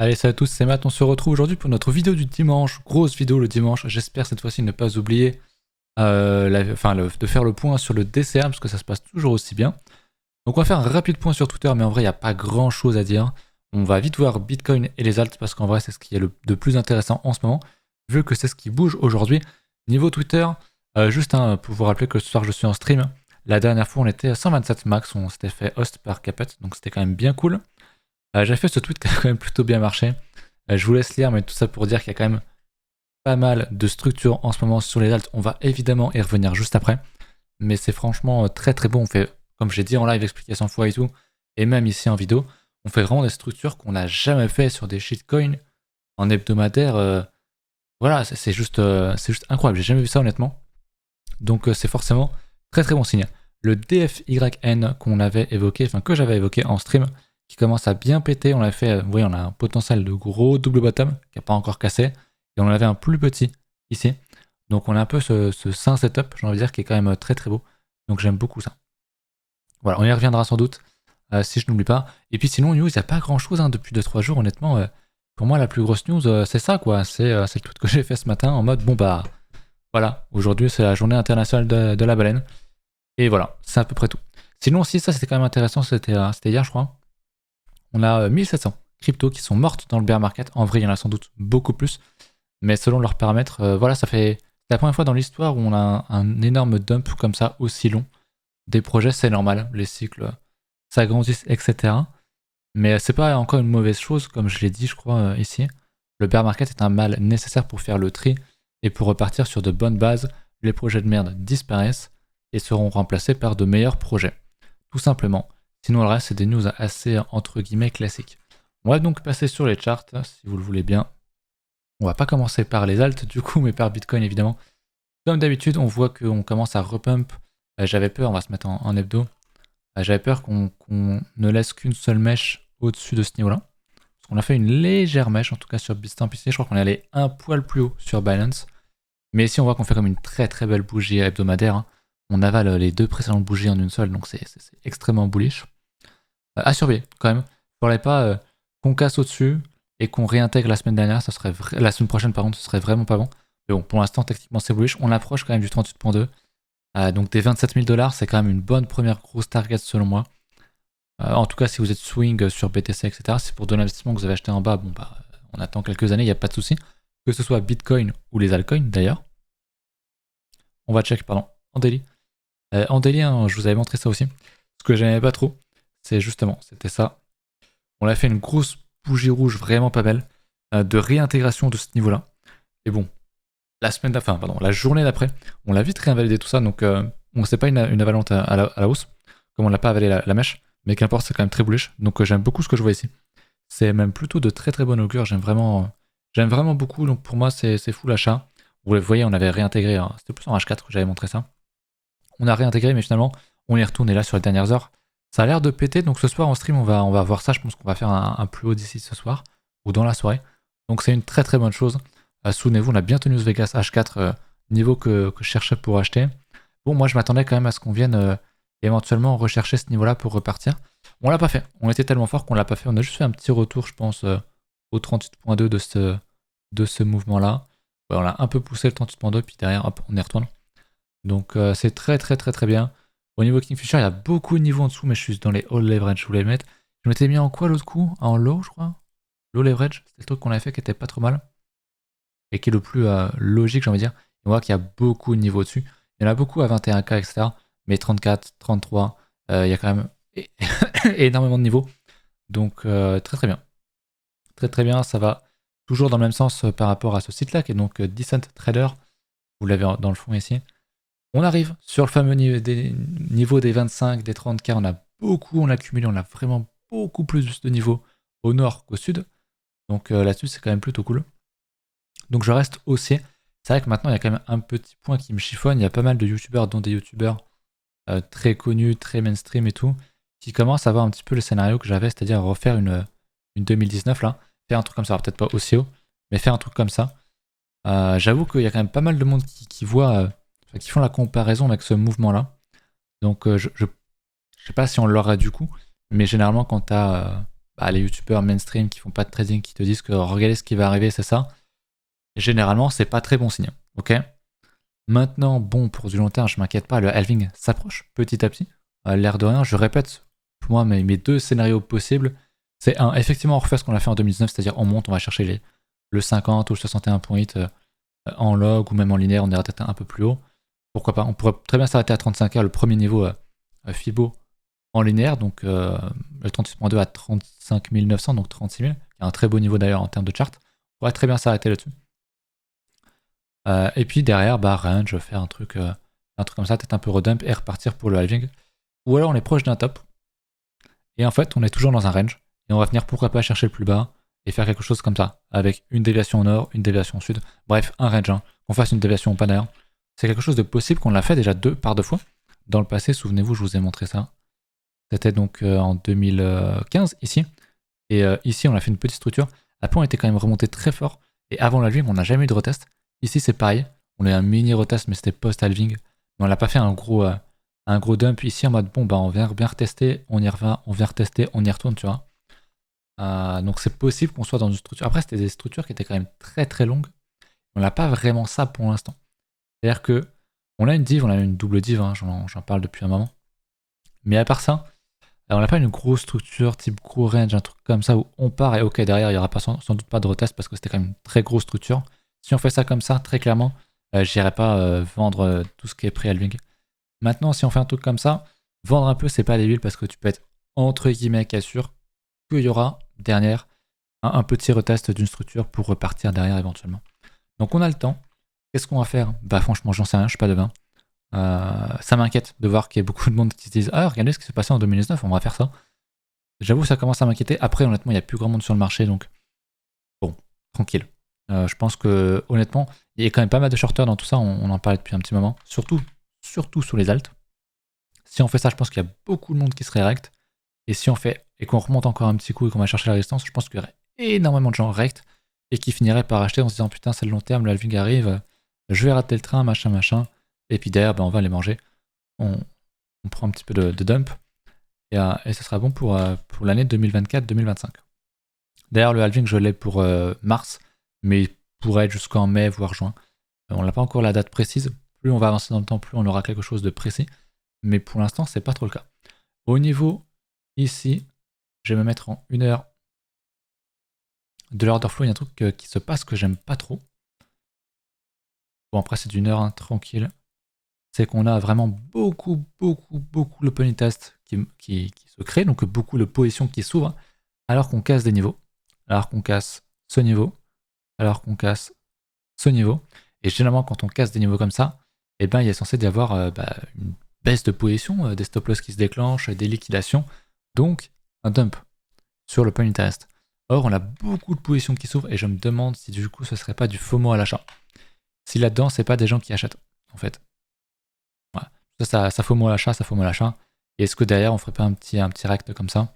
Allez, salut à tous, c'est Matt, on se retrouve aujourd'hui pour notre vidéo du dimanche, grosse vidéo le dimanche, j'espère cette fois-ci ne pas oublier de faire le point sur le DCA parce que ça se passe toujours aussi bien. Donc on va faire un rapide point sur Twitter, mais en vrai il n'y a pas grand chose à dire. On va vite voir Bitcoin et les alts parce qu'en vrai c'est ce qui est de plus intéressant en ce moment, vu que c'est ce qui bouge aujourd'hui. Niveau Twitter, pour vous rappeler que ce soir je suis en stream, la dernière fois on était à 127 max, on s'était fait host par Capet, donc c'était quand même bien cool. J'ai fait ce tweet qui a quand même plutôt bien marché. Je vous laisse lire, mais tout ça pour dire qu'il y a quand même pas mal de structures en ce moment sur les alts. On va évidemment y revenir juste après. Mais c'est franchement très très bon. On fait, comme j'ai dit en live, expliqué 100 fois et tout, et même ici en vidéo, on fait vraiment des structures qu'on n'a jamais fait sur des shitcoins en hebdomadaire. Voilà, c'est juste incroyable. J'ai jamais vu ça honnêtement. Donc c'est forcément très très bon signe. Le DFYN qu'on avait évoqué, enfin que j'avais évoqué en stream, qui commence à bien péter. On a fait, vous voyez, on a un potentiel de gros double bottom qui n'a pas encore cassé. Et on en avait un plus petit ici. Donc on a un peu ce sain setup, j'ai envie de dire, qui est quand même très très beau. Donc j'aime beaucoup ça. Voilà, on y reviendra sans doute, si je n'oublie pas. Et puis sinon, news, il n'y a pas grand chose depuis 2-3 jours, honnêtement. Pour moi, la plus grosse news, c'est ça, quoi. C'est le tweet que j'ai fait ce matin en mode, bon bah, voilà, aujourd'hui c'est la journée internationale de la baleine. Et voilà, c'est à peu près tout. Sinon aussi, ça c'était quand même intéressant, c'était hier, je crois. On a 1700 cryptos qui sont mortes dans le bear market. En vrai, il y en a sans doute beaucoup plus. Mais selon leurs paramètres, voilà, c'est la première fois dans l'histoire où on a un énorme dump comme ça, aussi long. Des projets, c'est normal. Les cycles s'agrandissent, etc. Mais c'est pas encore une mauvaise chose, comme je l'ai dit, je crois, ici. Le bear market est un mal nécessaire pour faire le tri et pour repartir sur de bonnes bases. Les projets de merde disparaissent et seront remplacés par de meilleurs projets. Tout simplement. Sinon, le reste, c'est des news assez, entre guillemets, classiques. On va donc passer sur les charts, si vous le voulez bien. On va pas commencer par les alts, du coup, mais par Bitcoin, évidemment. Comme d'habitude, on voit qu'on commence à repump. J'avais peur, on va se mettre en hebdo. J'avais peur qu'on ne laisse qu'une seule mèche au-dessus de ce niveau-là. Parce qu'on a fait une légère mèche, en tout cas sur Bitstamp ici. Je crois qu'on est allé un poil plus haut sur Binance. Mais ici, on voit qu'on fait comme une très très belle bougie hebdomadaire. Hein. On avale les deux précédentes bougies en une seule, donc c'est extrêmement bullish. À surveiller quand même. Faudrait pas qu'on casse au-dessus et qu'on réintègre la semaine dernière, la semaine prochaine pardon, ce serait vraiment pas bon. Mais bon, pour l'instant, techniquement c'est bullish. On approche quand même du 38.2. Donc des 27 000 $, c'est quand même une bonne première grosse target selon moi. En tout cas, si vous êtes swing sur BTC, etc., c'est pour de l'investissement que vous avez acheté en bas. Bon, bah, on attend quelques années, il n'y a pas de souci. Que ce soit Bitcoin ou les altcoins d'ailleurs. On va check, pardon, en daily. En daily, hein, je vous avais montré ça aussi. Ce que j'aimais pas trop, c'était ça. On a fait une grosse bougie rouge vraiment pas belle de réintégration de ce niveau-là. Et bon, la journée d'après, on l'a vite réinvalidé tout ça, donc on sait pas une avalante à la hausse, comme on l'a pas avalé la mèche, mais qu'importe, c'est quand même très bullish. Donc j'aime beaucoup ce que je vois ici. C'est même plutôt de très très bonne augure, j'aime vraiment beaucoup, donc pour moi c'est full achat. Vous le voyez, on avait réintégré, hein, c'était plus en H4 que j'avais montré ça. On a réintégré, mais finalement, on y retourne, et là sur les dernières heures, ça a l'air de péter, donc ce soir en stream, on va voir ça, je pense qu'on va faire un plus haut d'ici ce soir, ou dans la soirée. Donc c'est une très très bonne chose. Souvenez-vous, on a bien tenu ce Vegas H4, niveau que je cherchais pour acheter. Bon, moi je m'attendais quand même à ce qu'on vienne éventuellement rechercher ce niveau-là pour repartir. On l'a pas fait, on était tellement fort qu'on l'a pas fait, on a juste fait un petit retour, je pense, au 38.2 de ce mouvement-là. Ouais, on a un peu poussé le 38.2, puis derrière, hop, on y retourne. Donc c'est très très très très bien. Au niveau Kingfisher, il y a beaucoup de niveaux en dessous, mais je suis dans les all leverage, je voulais le mettre. Je m'étais mis en quoi l'autre coup? En low, je crois. Low leverage, c'était le truc qu'on avait fait qui était pas trop mal. Et qui est le plus logique, j'ai envie de dire. On voit qu'il y a beaucoup de niveaux dessus. Il y en a beaucoup à 21K, etc. Mais 34, 33, il y a quand même énormément de niveaux. Donc très très bien. Très très bien, ça va toujours dans le même sens par rapport à ce site-là, qui est donc Decent Trader. Vous l'avez dans le fond ici. On arrive sur le fameux niveau des 25, des 30K. On a cumulé, on a vraiment beaucoup plus de niveaux au nord qu'au sud. Donc là-dessus, c'est quand même plutôt cool. Donc je reste haussier. C'est vrai que maintenant, il y a quand même un petit point qui me chiffonne. Il y a pas mal de youtubeurs, dont des youtubeurs très connus, très mainstream et tout, qui commencent à avoir un petit peu le scénario que j'avais, c'est-à-dire refaire une 2019 là. Faire un truc comme ça, alors peut-être pas aussi haut, mais faire un truc comme ça. J'avoue qu'il y a quand même pas mal de monde qui voit, qui font la comparaison avec ce mouvement-là. Donc je sais pas si on l'aura du coup, mais généralement quand t'as les youtubeurs mainstream qui font pas de trading, qui te disent que regardez ce qui va arriver, c'est ça. Et généralement, c'est pas très bon signe. Ok. Maintenant, bon, pour du long terme, je m'inquiète pas, le halving s'approche petit à petit. L'air de rien, je répète, pour moi, mes deux scénarios possibles, c'est un, effectivement, on refait ce qu'on a fait en 2019, c'est-à-dire on monte, on va chercher le 50 ou le 61.8 en log ou même en linéaire, on ira peut-être un peu plus haut. Pourquoi pas, on pourrait très bien s'arrêter à 35K, le premier niveau Fibo en linéaire, donc le 38.2 à 35 900, donc 36 000, qui est un très beau niveau d'ailleurs en termes de chart. On pourrait très bien s'arrêter là-dessus. Et puis derrière, range, faire un truc comme ça, peut-être un peu redump et repartir pour le halving. Ou alors on est proche d'un top, et en fait on est toujours dans un range, et on va venir pourquoi pas chercher le plus bas, et faire quelque chose comme ça, avec une déviation au nord, une déviation au sud, bref, un range, qu'on fasse une déviation ou pas d'ailleurs. C'est quelque chose de possible qu'on l'a fait déjà par deux fois. Dans le passé, souvenez-vous, je vous ai montré ça. C'était donc en 2015 ici, et ici on a fait une petite structure. Après on était quand même remonté très fort, et avant l'halving on n'a jamais eu de retest. Ici c'est pareil, on a eu un mini retest mais c'était post-halving, mais on n'a pas fait un gros dump ici en mode bon on vient bien retester, on y revient, on vient retester, on y retourne, tu vois. Donc c'est possible qu'on soit dans une structure. Après c'était des structures qui étaient quand même très très longues, on n'a pas vraiment ça pour l'instant. C'est-à-dire que on a une div, on a une double div, j'en parle depuis un moment, mais à part ça, on n'a pas une grosse structure type gros range, un truc comme ça où on part et ok derrière il n'y aura pas sans doute pas de retest parce que c'était quand même une très grosse structure. Si on fait ça comme ça, très clairement, j'irai pas vendre tout ce qui est pré-halving. Maintenant, si on fait un truc comme ça, vendre un peu, c'est pas débile parce que tu peux être entre guillemets sûr qu'il y aura derrière un petit retest d'une structure pour repartir derrière éventuellement. Donc on a le temps. Qu'est-ce qu'on va faire? Franchement, j'en sais rien, je suis pas devin. Ça m'inquiète de voir qu'il y a beaucoup de monde qui se disent ah regardez ce qui s'est passé en 2019, on va faire ça. J'avoue ça commence à m'inquiéter. Après honnêtement il n'y a plus grand monde sur le marché donc bon, tranquille. Je pense que honnêtement il y a quand même pas mal de shorters dans tout ça, on en parlait depuis un petit moment, surtout sur les alts. Si on fait ça je pense qu'il y a beaucoup de monde qui serait rect, et si on fait et qu'on remonte encore un petit coup et qu'on va chercher la résistance, je pense qu'il y aurait énormément de gens rect et qui finiraient par acheter en se disant putain c'est le long terme, le halving arrive, je vais rater le train, machin. Et puis derrière, on va les manger. On prend un petit peu de dump. Et ça sera bon pour l'année 2024-2025. D'ailleurs, le halving, je l'ai pour mars, mais il pourrait être jusqu'en mai, voire juin. On n'a pas encore la date précise. Plus on va avancer dans le temps, plus on aura quelque chose de précis. Mais pour l'instant, c'est pas trop le cas. Au niveau, ici, je vais me mettre en 1 heure de l'order flow. Il y a un truc qui se passe que j'aime pas trop. Bon, après, c'est d'une heure, tranquille. C'est qu'on a vraiment beaucoup le pony test qui se crée, donc beaucoup de positions qui s'ouvrent, alors qu'on casse des niveaux, alors qu'on casse ce niveau, alors qu'on casse ce niveau. Et généralement, quand on casse des niveaux comme ça, il y a censé y avoir une baisse de position, des stop loss qui se déclenchent, des liquidations, donc un dump sur le pony test. Or, on a beaucoup de positions qui s'ouvrent, et je me demande si du coup, ce serait pas du FOMO à l'achat. Si là-dedans, c'est pas des gens qui achètent, en fait. Ça FOMO à l'achat, ça FOMO à l'achat. Et est-ce que derrière on ferait pas un petit rect comme ça?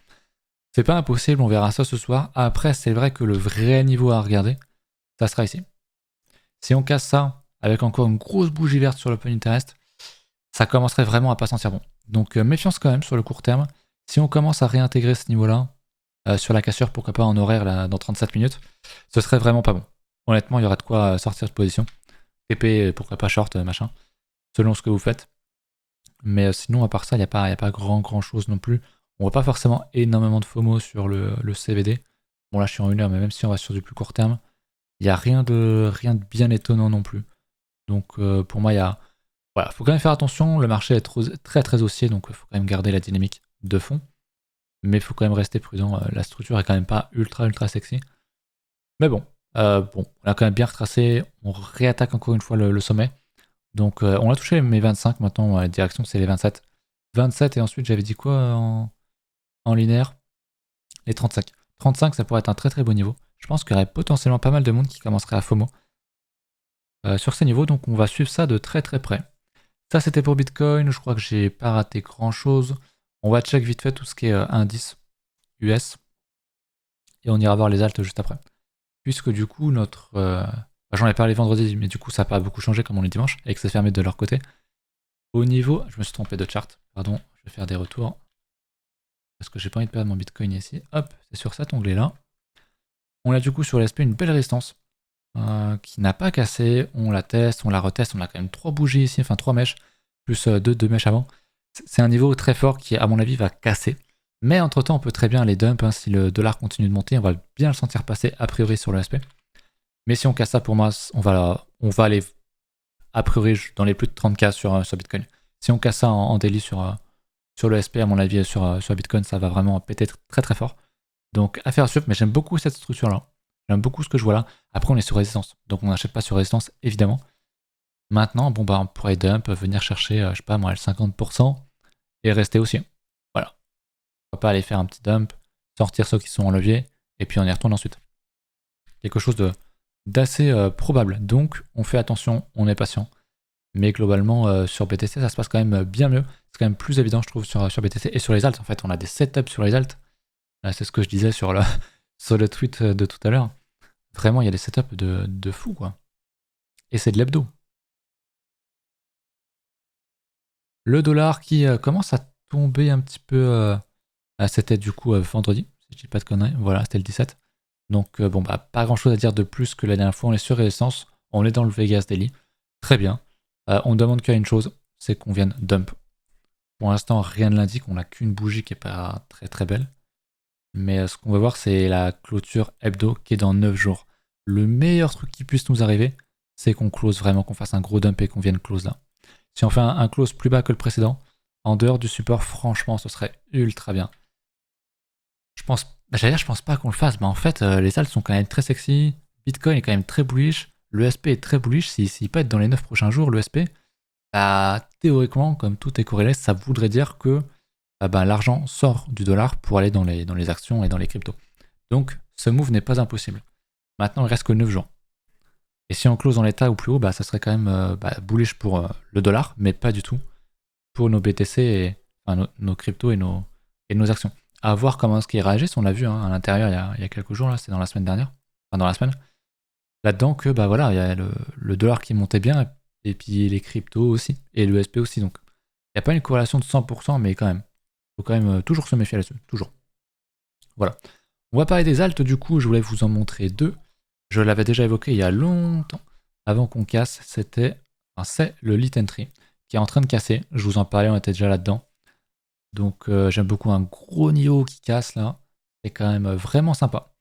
C'est pas impossible, on verra ça ce soir. Après, c'est vrai que le vrai niveau à regarder, ça sera ici. Si on casse ça avec encore une grosse bougie verte sur le pony terrestre, ça commencerait vraiment à pas sentir bon. Donc méfiance quand même sur le court terme. Si on commence à réintégrer ce niveau-là sur la cassure, pourquoi pas en horaire là, dans 37 minutes, ce serait vraiment pas bon. Honnêtement, il y aura de quoi sortir de position. TP, pourquoi pas short, machin, selon ce que vous faites. Mais sinon, à part ça, il n'y a pas grand chose non plus. On voit pas forcément énormément de FOMO sur le CVD. Bon, là, je suis en 1 heure, mais même si on va sur du plus court terme, il n'y a rien de bien étonnant non plus. Donc, pour moi, faut quand même faire attention. Le marché est très haussier, donc il faut quand même garder la dynamique de fond. Mais il faut quand même rester prudent. La structure est quand même pas ultra sexy. Mais bon, on a quand même bien retracé. On réattaque encore une fois le sommet. Donc on a touché mes 25, maintenant la direction c'est les 27. 27 et ensuite j'avais dit quoi en linéaire? Les 35. 35 ça pourrait être un très beau niveau. Je pense qu'il y aurait potentiellement pas mal de monde qui commencerait à FOMO sur ces niveaux, donc on va suivre ça de très près. Ça c'était pour Bitcoin, je crois que j'ai pas raté grand chose. On va check vite fait tout ce qui est indice US et on ira voir les alts juste après. Puisque du coup notre... j'en ai parlé vendredi, mais du coup ça n'a pas beaucoup changé comme on est dimanche et que c'est fermé de leur côté. Au niveau, je me suis trompé de chart, pardon, je vais faire des retours. parce que j'ai pas envie de perdre mon Bitcoin ici. Hop, c'est sur cet onglet-là. On a du coup sur l'SP une belle résistance qui n'a pas cassé. On la teste, on la reteste. On a quand même 3 bougies ici, enfin 3 mèches, plus 2 mèches avant. C'est un niveau très fort qui, à mon avis, va casser. Mais entre-temps, on peut très bien les dump. Hein, si le dollar continue de monter, on va bien le sentir passer a priori sur le SP. Mais si on casse ça, pour moi, on va aller a priori dans les plus de 30K sur Bitcoin. Si on casse ça en daily sur le SP, à mon avis, sur Bitcoin, ça va vraiment péter très très fort. Donc, affaire à suivre, mais j'aime beaucoup cette structure-là. J'aime beaucoup ce que je vois là. Après, on est sur résistance, donc on n'achète pas sur résistance, évidemment. Maintenant, bon, bah, on pourrait dump, venir chercher, je sais pas moi, le 50% et rester aussi. Voilà. On va pas aller faire un petit dump, sortir ceux qui sont en levier, et puis on y retourne ensuite. Quelque chose d'assez probable. Donc, on fait attention, on est patient. Mais globalement, sur BTC, ça se passe quand même bien mieux. C'est quand même plus évident, je trouve, sur BTC et sur les alts. En fait, on a des setups sur les alts. Là, c'est ce que je disais sur le tweet de tout à l'heure. Vraiment, il y a des setups de fou, quoi. Et c'est de l'hebdo. Le dollar qui commence à tomber un petit peu. C'était du coup vendredi, si je dis pas de conneries. Voilà, c'était le 17. Donc, bon, bah, pas grand chose à dire de plus que la dernière fois. On est sur résistance. On est dans le Vegas Daily. Très bien. On demande qu'à une chose, c'est qu'on vienne dump. Pour l'instant, rien ne l'indique. On n'a qu'une bougie qui est pas très très belle. Mais ce qu'on va voir, c'est la clôture hebdo qui est dans 9 jours. Le meilleur truc qui puisse nous arriver, c'est qu'on close vraiment, qu'on fasse un gros dump et qu'on vienne close là. Si on fait un close plus bas que le précédent, en dehors du support, franchement, ce serait ultra bien. Je pense pas qu'on le fasse, mais en fait, les alts sont quand même très sexy. Bitcoin est quand même très bullish. Le SP est très bullish. S'il peut être dans les 9 prochains jours, le SP, bah, théoriquement, comme tout est corrélé, ça voudrait dire que l'argent sort du dollar pour aller dans les actions et dans les cryptos. Donc, ce move n'est pas impossible. Maintenant, il reste que 9 jours. Et si on close dans l'état ou plus haut, ça serait quand même bullish pour le dollar, mais pas du tout pour nos BTC, nos cryptos et nos actions. À voir comment est-ce qu'ils réagissent, on l'a vu à l'intérieur il y a quelques jours, là, c'est dans la semaine dernière, enfin dans la semaine. Là-dedans que voilà, il y a le dollar qui montait bien, et puis les cryptos aussi, et le SP aussi. Donc, il n'y a pas une corrélation de 100%, mais quand même. Il faut quand même toujours se méfier là-dessus, toujours. Voilà. On va parler des altes, du coup, je voulais vous en montrer 2. Je l'avais déjà évoqué il y a longtemps, avant qu'on casse, c'est le Lit Entry, qui est en train de casser. Je vous en parlais, on était déjà là-dedans. Donc j'aime beaucoup un gros niveau qui casse là. C'est quand même vraiment sympa.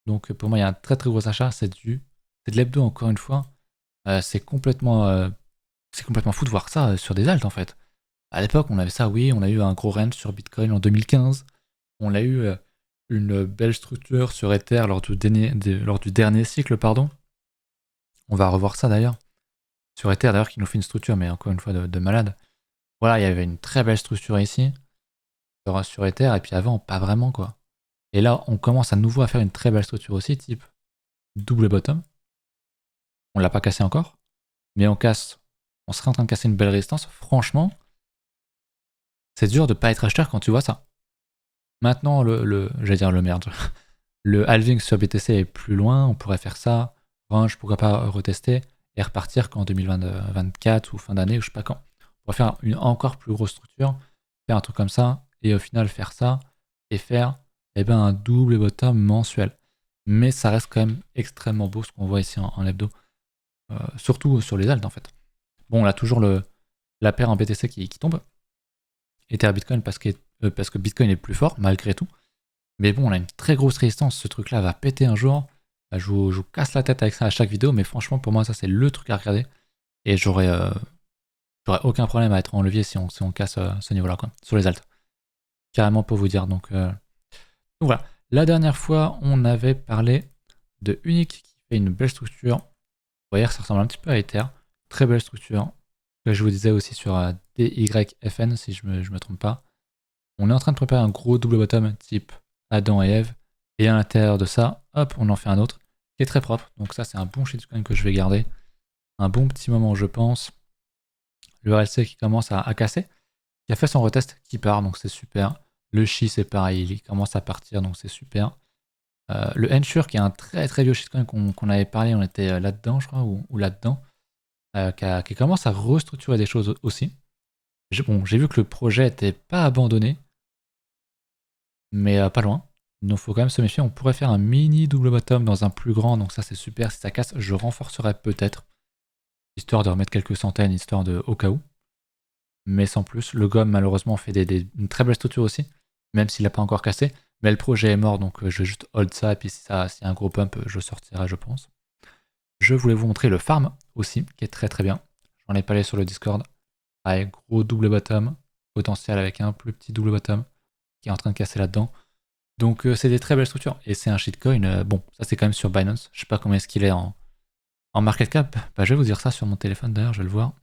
Donc pour moi, il y a un très très gros achat. C'est de l'hebdo encore une fois. C'est complètement fou de voir ça sur des altes en fait. À l'époque, on avait ça, oui, on a eu un gros range sur Bitcoin en 2015. On a eu une belle structure sur Ether lors du dernier cycle, pardon. On va revoir ça d'ailleurs. Sur Ether d'ailleurs qui nous fait une structure, mais encore une fois de malade. Voilà, il y avait une très belle structure ici sur Ether, et puis avant, pas vraiment quoi. Et là, on commence à nouveau à faire une très belle structure aussi, type double bottom. On l'a pas cassé encore, mais on serait en train de casser une belle résistance. Franchement, c'est dur de pas être acheteur quand tu vois ça. Maintenant, j'allais dire le merde. Le halving sur BTC est plus loin, on pourrait faire ça. Range, pourquoi pas retester et repartir qu'en 2024 ou fin d'année ou je sais pas quand. On pourrait faire une encore plus grosse structure, faire un truc comme ça, et au final faire ça et faire un double bottom mensuel. Mais ça reste quand même extrêmement beau ce qu'on voit ici en hebdo. Surtout sur les alts en fait. Bon, on a toujours la paire en BTC qui tombe. Ether Bitcoin parce que Bitcoin est plus fort malgré tout. Mais bon, on a une très grosse résistance. Ce truc-là va péter un jour. Je vous casse la tête avec ça à chaque vidéo, mais franchement, pour moi, ça c'est le truc à regarder. Et j'aurais aucun problème à être en levier si on casse ce niveau-là, quoi, sur les alts. Carrément pour vous dire. Donc voilà. La dernière fois, on avait parlé de Unique qui fait une belle structure. Vous voyez, ça ressemble un petit peu à Ether. Très belle structure. Que je vous disais aussi sur DYFN, si je me trompe pas. On est en train de préparer un gros double bottom type Adam et Ève. Et à l'intérieur de ça, hop, on en fait un autre qui est très propre. Donc ça, c'est un bon shitcoin que je vais garder. Un bon petit moment, je pense. Le RLC qui commence à casser, qui a fait son retest, qui part, donc c'est super. Le Chi, c'est pareil, il commence à partir, donc c'est super. Le Ensure, qui est un très très vieux shitcoin qu'on avait parlé, on était là-dedans, je crois, ou là-dedans, qui commence à restructurer des choses aussi. J'ai vu que le projet n'était pas abandonné. mais pas loin. Donc faut quand même se méfier. On pourrait faire un mini double bottom dans un plus grand, donc ça c'est super. Si ça casse, je renforcerai peut-être, histoire de remettre quelques centaines, histoire de au cas où. Mais sans plus. Le gomme malheureusement fait une très belle structure aussi, même s'il n'a pas encore cassé. Mais le projet est mort, donc je vais juste hold ça, et puis s'il y a un gros pump, je sortirai, je pense. Je voulais vous montrer le farm aussi, qui est très très bien. J'en ai parlé sur le Discord. Avec gros double bottom, potentiel avec un plus petit double bottom, qui est en train de casser là-dedans. Donc c'est des très belles structures. Et c'est un shitcoin. Bon, ça c'est quand même sur Binance. Je sais pas combien est-ce qu'il est en market cap. Bah, je vais vous dire ça sur mon téléphone d'ailleurs, je vais le voir.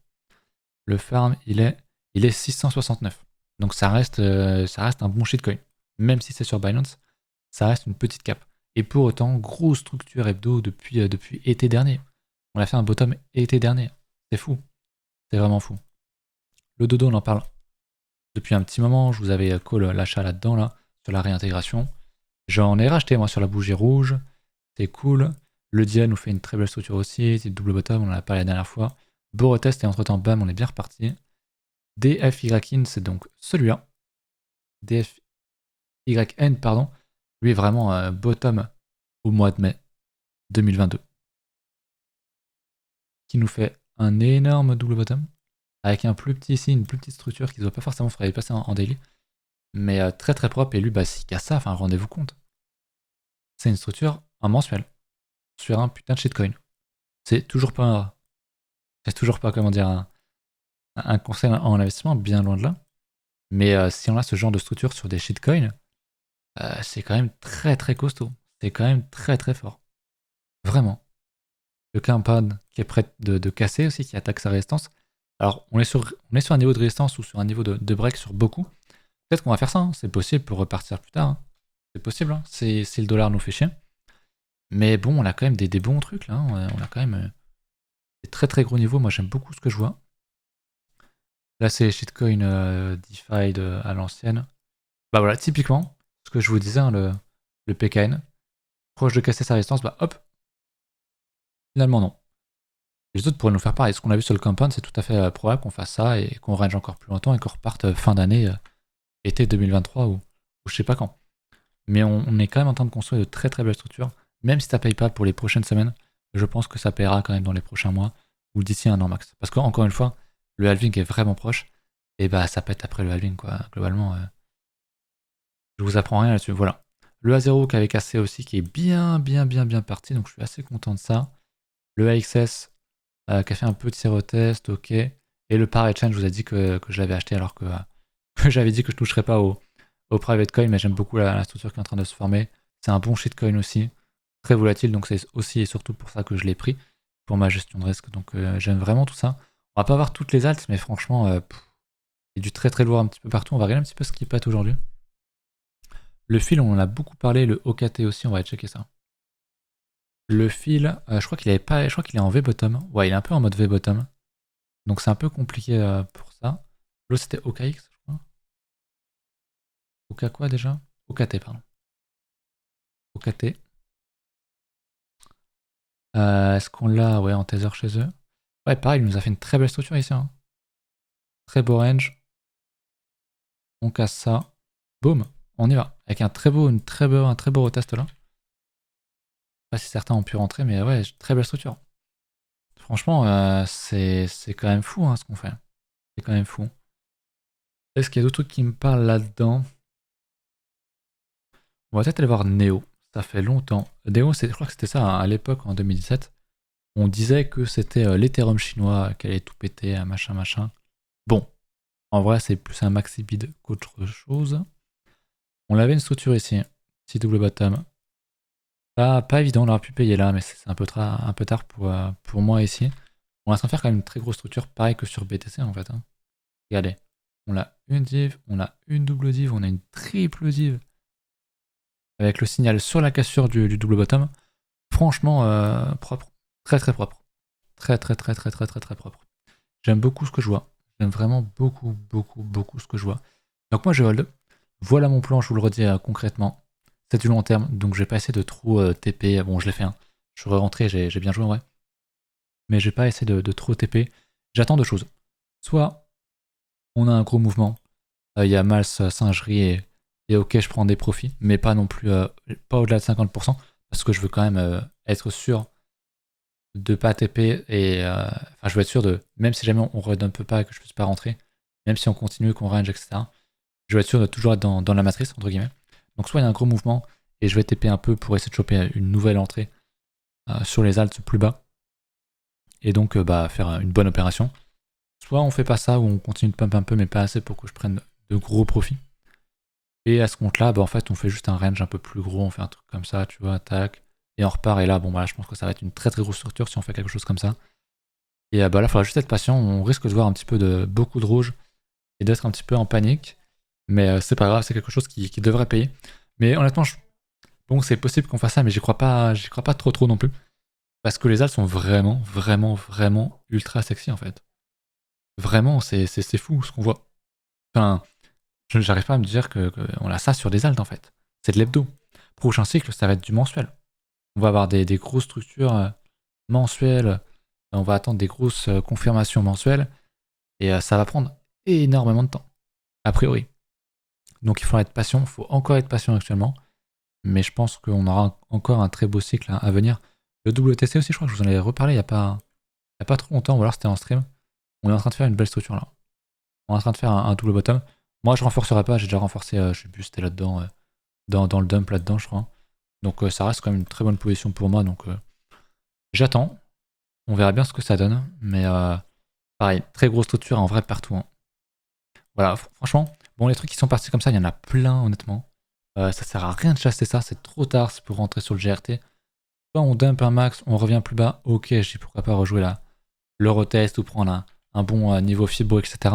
Le farm, il est 669. Donc ça reste un bon shitcoin. Même si c'est sur Binance, ça reste une petite cap. Et pour autant, grosse structure hebdo depuis été dernier. On a fait un bottom été dernier. C'est fou. C'est vraiment fou. Le dodo, on en parle depuis un petit moment. Je vous avais call l'achat là-dedans, là, sur la réintégration. J'en ai racheté, moi, sur la bougie rouge. C'est cool. Le dia nous fait une très belle structure aussi. C'est double bottom, on en a parlé la dernière fois. Borotest et entre-temps, bam, on est bien reparti. DFYN, c'est donc celui-là. DFYN, pardon. Lui est vraiment bottom au mois de mai 2022. Qui nous fait un énorme double bottom. Avec un plus petit ici, une plus petite structure qui ne doit pas forcément faire passer en daily. Mais très très propre. Et lui, bah, s'il casse ça, enfin, rendez-vous compte. C'est une structure en mensuel. Sur un putain de shitcoin. C'est toujours pas, comment dire, un conseil en investissement, bien loin de là. Mais si on a ce genre de structure sur des shitcoins, c'est quand même très très costaud. C'est quand même très très fort. Vraiment. Le compound qui est prêt de casser aussi, qui attaque sa résistance. Alors, on est sur un niveau de résistance ou sur un niveau de break sur beaucoup. Peut-être qu'on va faire ça, hein. C'est possible pour repartir plus tard. Hein. C'est possible, hein. Si le dollar nous fait chier. Mais bon, on a quand même des bons trucs là. Hein. On a quand même des très très gros niveaux. Moi, j'aime beaucoup ce que je vois. Là, c'est les shitcoins DeFi à l'ancienne. Bah voilà, typiquement, ce que je vous disais, hein, le PKN, proche de casser sa résistance, bah hop, finalement non. Les autres pourraient nous faire pareil. Ce qu'on a vu sur le compound, c'est tout à fait probable qu'on fasse ça et qu'on range encore plus longtemps et qu'on reparte fin d'année, été 2023 ou je sais pas quand. Mais on est quand même en train de construire de très très belles structures. Même si ça paye pas pour les prochaines semaines, je pense que ça paiera quand même dans les prochains mois ou d'ici un an max. Parce qu'encore une fois, le halving est vraiment proche et bah ça pète après le halving quoi. Globalement, je vous apprends rien là-dessus. Voilà. Le A0 qui avait cassé aussi, qui est bien parti, donc je suis assez content de ça. Le AXS qui a fait un petit retest, ok. Et le Parachain, je vous ai dit que je l'avais acheté alors que j'avais dit que je ne toucherais pas au private coin, mais j'aime beaucoup la structure qui est en train de se former. C'est un bon shitcoin aussi, très volatile, donc c'est aussi et surtout pour ça que je l'ai pris, pour ma gestion de risque. Donc j'aime vraiment tout ça. On va pas voir toutes les alts, mais franchement, il y a du très très lourd un petit peu partout. On va regarder un petit peu ce qui pète aujourd'hui. Le fil, on en a beaucoup parlé, le OKT aussi, on va aller checker ça. Le fil, je crois qu'il est en V-bottom. Ouais, il est un peu en mode V-bottom. Donc c'est un peu compliqué pour ça. L'autre c'était OKX, je crois. OK quoi déjà? OKT, pardon. OKT. Est-ce qu'on l'a en tether chez eux? Ouais, pareil, il nous a fait une très belle structure ici. Hein. Très beau range. On casse ça. Boum, on y va. Avec un très beau retest là. Je sais pas si certains ont pu rentrer, mais ouais, très belle structure. Franchement, c'est quand même fou hein, ce qu'on fait. C'est quand même fou. Est-ce qu'il y a d'autres trucs qui me parlent là-dedans? On va peut-être aller voir Neo. Ça fait longtemps. Neo, je crois que c'était ça hein, à l'époque, en 2017. On disait que c'était l'Ethereum chinois qui allait tout péter, machin. Bon, en vrai, c'est plus un maxi bid qu'autre chose. On avait une structure ici. Petit double bottom. Pas évident, on aurait pu payer là, mais c'est un peu tard pour moi ici. On va s'en faire quand même une très grosse structure, pareil que sur BTC en fait. Hein. Regardez, on a une div, on a une double div, on a une triple div. Avec le signal sur la cassure du double bottom. Franchement, propre. Très très propre. Très propre. J'aime beaucoup ce que je vois. J'aime vraiment beaucoup ce que je vois. Donc moi je hold. Voilà mon plan, je vous le redis concrètement. C'est du long terme, donc je vais pas essayer de trop TP. Bon, je l'ai fait. Hein. Je suis rentré, j'ai bien joué en vrai. Mais je vais pas essayer de trop TP. J'attends deux choses. Soit on a un gros mouvement. Il y a Mals, Singerie et Et ok, je prends des profits, mais pas non plus, pas au-delà de 50%, parce que je veux quand même être sûr de pas TP et enfin je veux être sûr de, même si jamais on redump pas et que je puisse pas rentrer, même si on continue, qu'on range, etc. Je veux être sûr de toujours être dans la matrice, entre guillemets. Donc soit il y a un gros mouvement et je vais TP un peu pour essayer de choper une nouvelle entrée sur les alts plus bas et donc bah, faire une bonne opération. Soit on fait pas ça ou on continue de pump un peu mais pas assez pour que je prenne de gros profits. Et à ce compte-là, bah, en fait on fait juste un range un peu plus gros, on fait un truc comme ça, tu vois, tac, et on repart. Et là, bon voilà, je pense que ça va être une très très grosse structure si on fait quelque chose comme ça. Et bah là, il faudra juste être patient, on risque de voir un petit peu de beaucoup de rouge et d'être un petit peu en panique. Mais c'est pas grave, c'est quelque chose qui devrait payer. Mais honnêtement, bon, c'est possible qu'on fasse ça, mais j'y crois pas trop non plus. Parce que les alts sont vraiment, vraiment, vraiment ultra sexy en fait. Vraiment, c'est fou ce qu'on voit. Enfin, j'arrive pas à me dire qu'on a ça sur des alts en fait. C'est de l'hebdo. Prochain cycle, ça va être du mensuel. On va avoir des grosses structures mensuelles. On va attendre des grosses confirmations mensuelles. Et ça va prendre énormément de temps, a priori. Donc il faudra être patient. Il faut encore être patient actuellement. Mais je pense qu'on aura encore un très beau cycle à venir. Le WTC aussi, je crois que je vous en avais reparlé il y a pas trop longtemps, ou alors c'était en stream. On est en train de faire une belle structure là. On est en train de faire un double bottom. Moi, je renforcerai pas, j'ai déjà renforcé, je sais plus, c'était là-dedans, dans le dump là-dedans, je crois. Donc ça reste quand même une très bonne position pour moi. Donc j'attends. On verra bien ce que ça donne. Mais pareil, très grosse structure en vrai partout. Hein. Voilà, franchement, bon, les trucs qui sont partis comme ça, il y en a plein, honnêtement. Ça sert à rien de chasser ça, c'est trop tard, c'est pour rentrer sur le GRT. Soit on dump un max, on revient plus bas, ok, je dis pourquoi pas rejouer là l'Eurotest ou prendre un bon niveau Fibo, etc.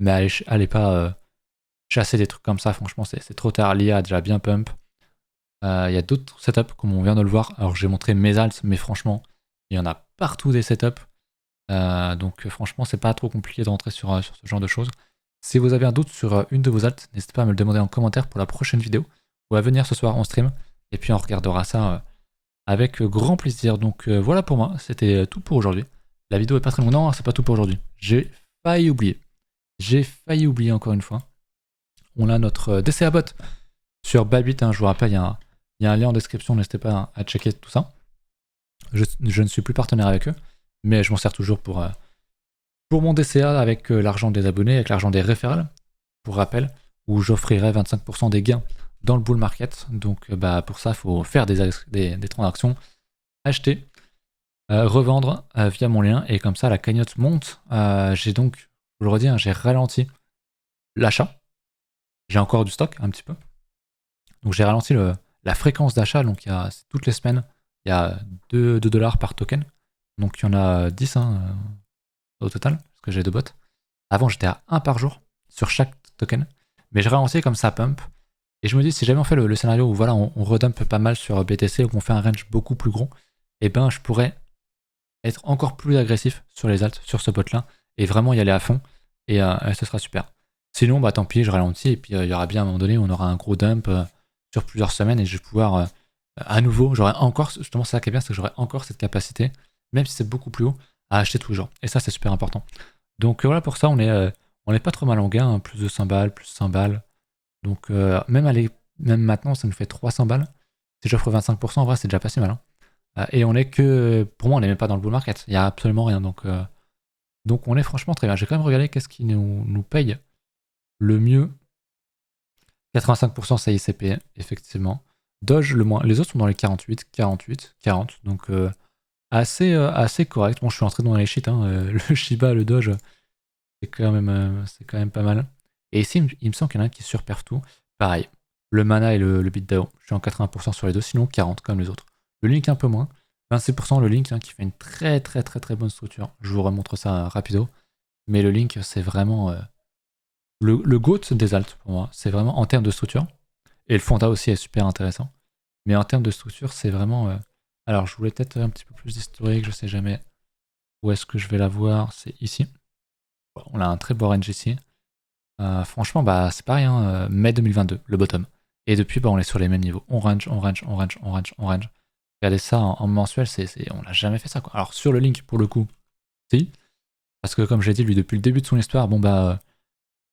Mais allez pas chasser des trucs comme ça, franchement, c'est trop tard. L'IA a déjà bien pump. Il y a d'autres setups, comme on vient de le voir. Alors, j'ai montré mes alts, mais franchement, il y en a partout des setups. Donc, franchement, c'est pas trop compliqué de rentrer sur ce genre de choses. Si vous avez un doute sur une de vos alts, n'hésitez pas à me le demander en commentaire pour la prochaine vidéo ou à venir ce soir en stream. Et puis, on regardera ça avec grand plaisir. Donc, voilà pour moi. C'était tout pour aujourd'hui. La vidéo est pas très longue. Non, c'est pas tout pour aujourd'hui. J'ai failli oublier. J'ai failli oublier encore une fois. On a notre DCA bot sur Bybit. Hein, je vous rappelle, il y a un lien en description. N'hésitez pas à checker tout ça. Je ne suis plus partenaire avec eux, mais je m'en sers toujours pour mon DCA avec l'argent des abonnés, avec l'argent des référals, pour rappel, où j'offrirai 25% des gains dans le bull market. Donc bah, pour ça, il faut faire des transactions, acheter, revendre via mon lien, et comme ça la cagnotte monte. J'ai donc, je vous le redis, hein, j'ai ralenti l'achat. J'ai encore du stock un petit peu. Donc j'ai ralenti la fréquence d'achat, donc toutes les semaines, il y a 2 $ par token. Donc il y en a 10 hein, au total, parce que j'ai 2 bots. Avant j'étais à 1 par jour sur chaque token. Mais j'ai ralenti comme ça pump. Et je me dis, si jamais on fait le scénario où voilà, on redump pas mal sur BTC ou qu'on fait un range beaucoup plus gros, et ben je pourrais être encore plus agressif sur les alts, sur ce bot là, et vraiment y aller à fond, et ce sera super. Sinon, bah tant pis, je ralentis, et puis il y aura bien à un moment donné, on aura un gros dump sur plusieurs semaines, et je vais pouvoir à nouveau, j'aurai encore, justement ça qui est bien, c'est que j'aurai encore cette capacité, même si c'est beaucoup plus haut, à acheter tous les jours. Et ça, c'est super important. Donc voilà, pour ça, on est pas trop mal en gain, hein, plus de 100 balles, plus 100 balles. Donc même maintenant, ça nous fait 300 balles. Si j'offre 25%, en vrai, c'est déjà pas si mal. Hein. Et on est que, pour moi, on n'est même pas dans le bull market. Il n'y a absolument rien. Donc on est franchement très bien. J'ai quand même regardé qu'est-ce qui nous paye le mieux. 85% CICP, effectivement. Doge le moins. Les autres sont dans les 48, 48, 40. Donc assez correct. Bon, je suis entré dans les sheets. Hein. Le Shiba, le Doge, c'est quand même pas mal. Et ici, il me semble qu'il y en a un qui surperf tout. Pareil. Le Mana et le BitDAO. Je suis en 80% sur les deux, sinon 40 comme les autres. Le Link un peu moins. 26% le Link hein, qui fait une très très très très bonne structure. Je vous remontre ça rapido. Mais le Link, c'est vraiment le GOAT des alts pour moi. C'est vraiment en termes de structure. Et le Fonda aussi est super intéressant. Mais en termes de structure, c'est vraiment... Alors, je voulais peut-être un petit peu plus d'historique, je sais jamais où est-ce que je vais la voir. C'est ici. On a un très beau range ici. Franchement, bah, c'est pareil, hein, mai 2022, le bottom. Et depuis, bah, on est sur les mêmes niveaux. On range, on range, on range, on range, on range. Regardez ça en mensuel, on n'a jamais fait ça. Quoi. Alors, sur le Link, pour le coup, si. Parce que, comme j'ai dit, lui, depuis le début de son histoire, bon, bah,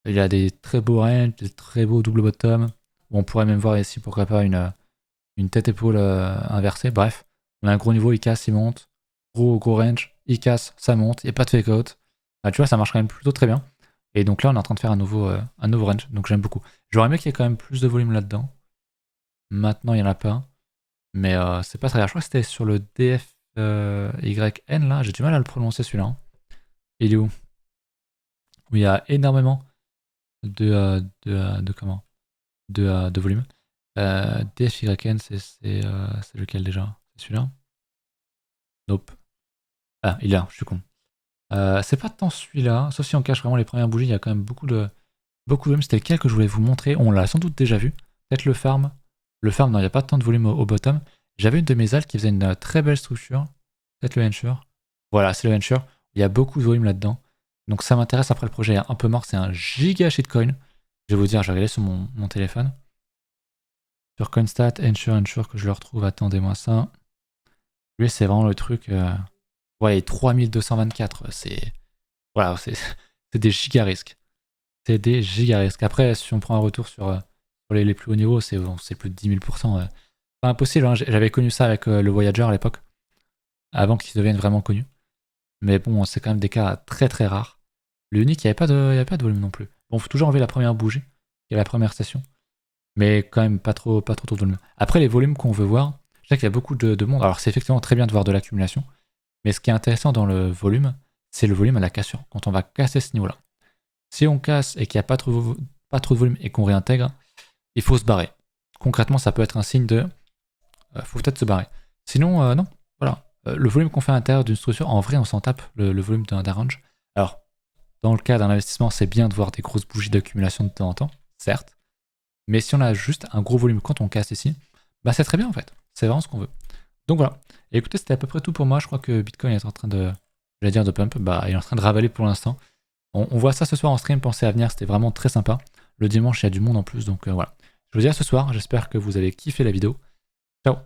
il a des très beaux ranges, des très beaux double bottom. Ou on pourrait même voir ici, pourquoi pas, une tête-épaule inversée. Bref, on a un gros niveau, il casse, il monte. Gros range, il casse, ça monte, il n'y a pas de fake out. Tu vois, ça marche quand même plutôt très bien. Et donc là, on est en train de faire un nouveau range, donc j'aime beaucoup. J'aurais aimé qu'il y ait quand même plus de volume là-dedans. Maintenant, il n'y en a pas. Mais c'est pas très grave. Je crois que c'était sur le DFYN là. J'ai du mal à le prononcer celui-là. Hein. Il est où? Où il y a énormément de comment? De volume. DFYN, c'est lequel déjà? C'est celui-là? Nope. Ah, il est là, je suis con. C'est pas tant celui-là, sauf si on cache vraiment les premières bougies, il y a quand même beaucoup de volume. C'était lequel que je voulais vous montrer? On l'a sans doute déjà vu. Peut-être le farm. Le farm, non, il n'y a pas tant de volume au bottom. J'avais une de mes altes qui faisait une très belle structure. Peut-être le Ensure. Voilà, c'est le Ensure. Il y a beaucoup de volume là-dedans. Donc ça m'intéresse. Après, le projet est un peu mort. C'est un giga shitcoin. Je vais vous dire, je vais regarder sur mon téléphone. Sur CoinStat, Ensure, que je le retrouve. Attendez-moi ça. Lui, c'est vraiment le truc. Ouais, 3224. C'est. Voilà, c'est des giga risques. C'est des giga risques. Après, si on prend un retour sur les plus hauts niveaux, c'est plus de 10 000%. Pas impossible, hein. J'avais connu ça avec le Voyager à l'époque, avant qu'il devienne vraiment connu. Mais bon, c'est quand même des cas très très rares. L'unique, il n'y avait pas de volume non plus. Bon, faut toujours enlever la première bougie, qui est la première station. Mais quand même pas trop de volume. Après, les volumes qu'on veut voir, je sais qu'il y a beaucoup de monde. Alors, c'est effectivement très bien de voir de l'accumulation. Mais ce qui est intéressant dans le volume, c'est le volume à la cassure. Quand on va casser ce niveau-là. Si on casse et qu'il n'y a pas trop de volume et qu'on réintègre, il faut se barrer. Concrètement, ça peut être un signe de faut peut-être se barrer. Sinon, non. Voilà. Le volume qu'on fait à l'intérieur d'une structure, en vrai, on s'en tape le volume d'un range. Alors, dans le cas d'un investissement, c'est bien de voir des grosses bougies d'accumulation de temps en temps, certes. Mais si on a juste un gros volume quand on casse ici, bah c'est très bien en fait. C'est vraiment ce qu'on veut. Donc voilà. Et écoutez, c'était à peu près tout pour moi. Je crois que Bitcoin est en train de pump. Bah, il est en train de ravaler pour l'instant. On voit ça ce soir en stream. Pensez à venir, c'était vraiment très sympa. Le dimanche, il y a du monde en plus. Donc voilà. Je vous dis à ce soir. J'espère que vous avez kiffé la vidéo. Ciao.